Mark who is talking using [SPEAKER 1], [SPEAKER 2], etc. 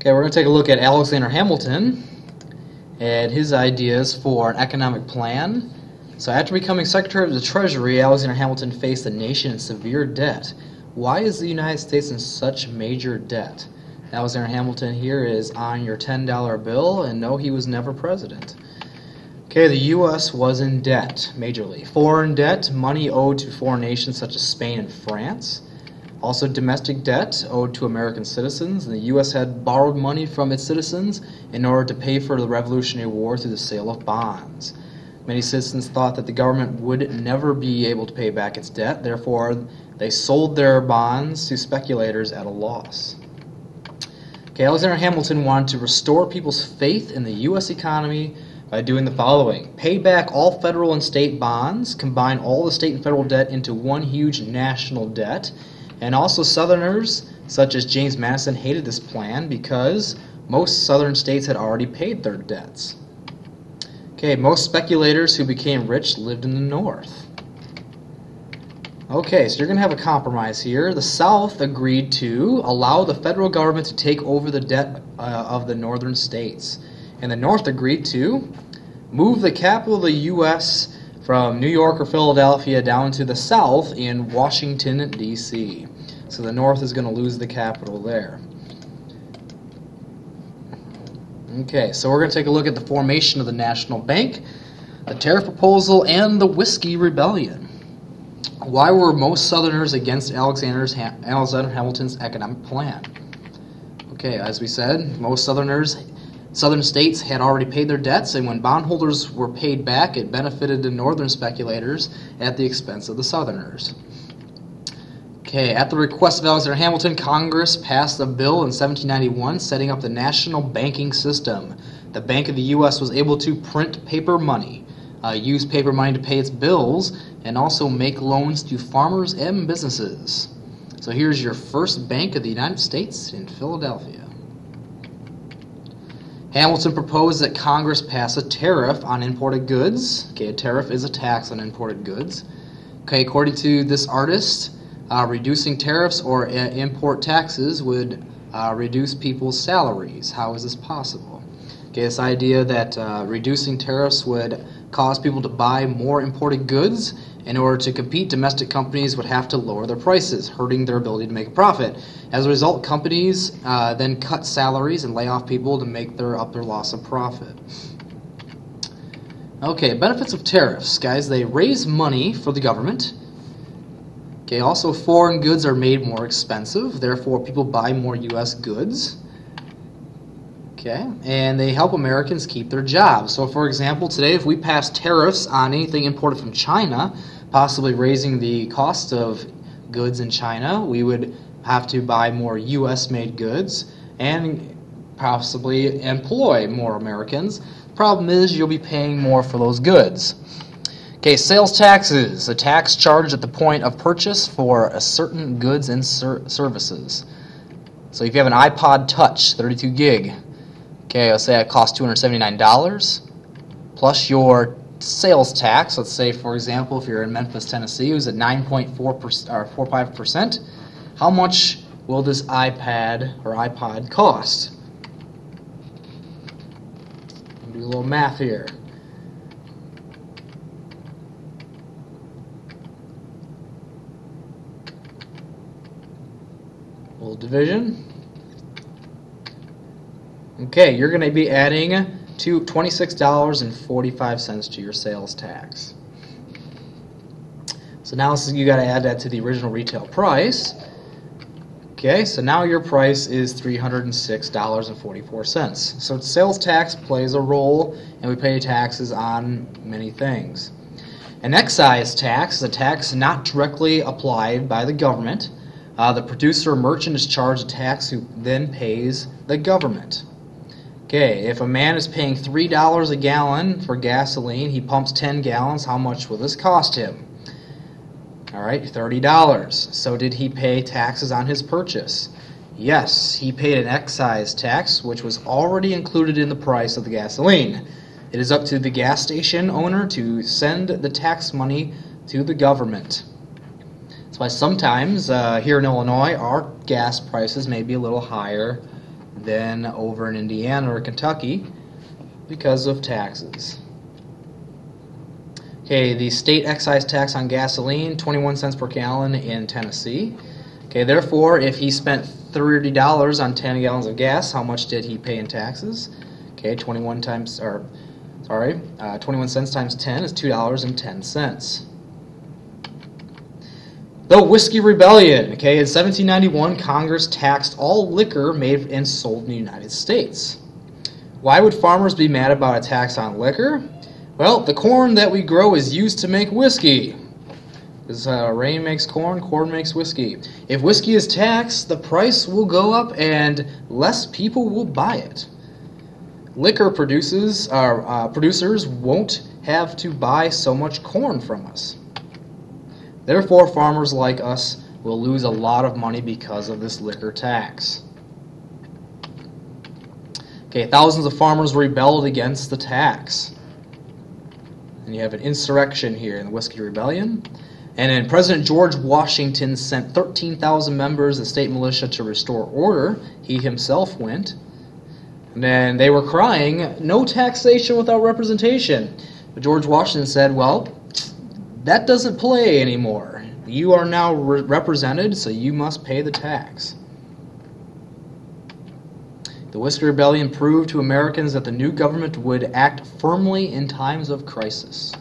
[SPEAKER 1] Okay, we're going to take a look at Alexander Hamilton and his ideas for an economic plan. So after becoming Secretary of the Treasury, Alexander Hamilton faced the nation in severe debt. Why is the United States in such major debt? Alexander Hamilton here is on your $10 bill, and no, he was never president. Okay, the U.S. was in debt, majorly. Foreign debt, money owed to foreign nations such as Spain and France. Also domestic debt owed to American citizens. The U.S. had borrowed money from its citizens in order to pay for the Revolutionary War through the sale of bonds. Many citizens thought that the government would never be able to pay back its debt, therefore they sold their bonds to speculators at a loss. Okay, Alexander Hamilton wanted to restore people's faith in the U.S. economy by doing the following. Pay back all federal and state bonds, combine all the state and federal debt into one huge national debt, and also Southerners, such as James Madison, hated this plan because most Southern states had already paid their debts. Okay, most speculators who became rich lived in the North. Okay, so you're going to have a compromise here. The South agreed to allow the federal government to take over the debt of the northern states. And the North agreed to move the capital of the U.S. from New York or Philadelphia down to the South in Washington, D.C. So the North is going to lose the capital there. Okay, so we're going to take a look at the formation of the National Bank, the Tariff Proposal, and the Whiskey Rebellion. Why were most Southerners against Alexander Hamilton's economic plan? Okay, as we said, most Southern states had already paid their debts, and when bondholders were paid back, it benefited the Northern speculators at the expense of the Southerners. Okay, at the request of Alexander Hamilton, Congress passed a bill in 1791 setting up the national banking system. The Bank of the U.S. was able to print paper money, use paper money to pay its bills, and also make loans to farmers and businesses. So here's your first Bank of the United States in Philadelphia. Hamilton proposed that Congress pass a tariff on imported goods. Okay, a tariff is a tax on imported goods. Okay, according to this artist, reducing tariffs or import taxes would reduce people's salaries. How is this possible? Okay, this idea that reducing tariffs would cause people to buy more imported goods. In order to compete, domestic companies would have to lower their prices, hurting their ability to make a profit. As a result, companies then cut salaries and lay off people to make up their loss of profit. Okay, benefits of tariffs, guys. They raise money for the government. Okay, also foreign goods are made more expensive, therefore people buy more U.S. goods. Okay, and they help Americans keep their jobs. So for example, today if we pass tariffs on anything imported from China, possibly raising the cost of goods in China, we would have to buy more U.S. made goods and possibly employ more Americans. Problem is you'll be paying more for those goods. Okay, sales taxes, a tax charged at the point of purchase for a certain goods and services. So if you have an iPod Touch, 32 gig, okay, let's say it costs $279, plus your sales tax, let's say for example if you're in Memphis, Tennessee, it was at 9.45%. How much will this iPad or iPod cost? Do a little math here. Little division. Okay, you're going to be adding to $26.45 to your sales tax. So now you got to add that to the original retail price. Okay, so now your price is $306.44. So sales tax plays a role, and we pay taxes on many things. An excise tax is a tax not directly applied by the government. The producer or merchant is charged a tax who then pays the government. Okay, if a man is paying $3 a gallon for gasoline, he pumps 10 gallons, how much will this cost him? Alright, $30. So did he pay taxes on his purchase? Yes, he paid an excise tax, which was already included in the price of the gasoline. It is up to the gas station owner to send the tax money to the government. That's why sometimes here in Illinois, our gas prices may be a little higher than over in Indiana or Kentucky because of taxes. Okay, the state excise tax on gasoline, 21 cents per gallon in Tennessee. Okay, therefore, if he spent $30 on 10 gallons of gas, how much did he pay in taxes? Okay, 21 cents times 10 is $2.10. The Whiskey Rebellion. Okay, in 1791, Congress taxed all liquor made and sold in the United States. Why would farmers be mad about a tax on liquor? Well, the corn that we grow is used to make whiskey. Because rain makes corn, corn makes whiskey. If whiskey is taxed, the price will go up and less people will buy it. Liquor producers won't have to buy so much corn from us. Therefore, farmers like us will lose a lot of money because of this liquor tax. Okay, thousands of farmers rebelled against the tax. And you have an insurrection here in the Whiskey Rebellion. And then President George Washington sent 13,000 members of the state militia to restore order. He himself went. And then they were crying, no taxation without representation. But George Washington said, well, that doesn't play anymore. You are now represented, so you must pay the tax. The Whiskey Rebellion proved to Americans that the new government would act firmly in times of crisis.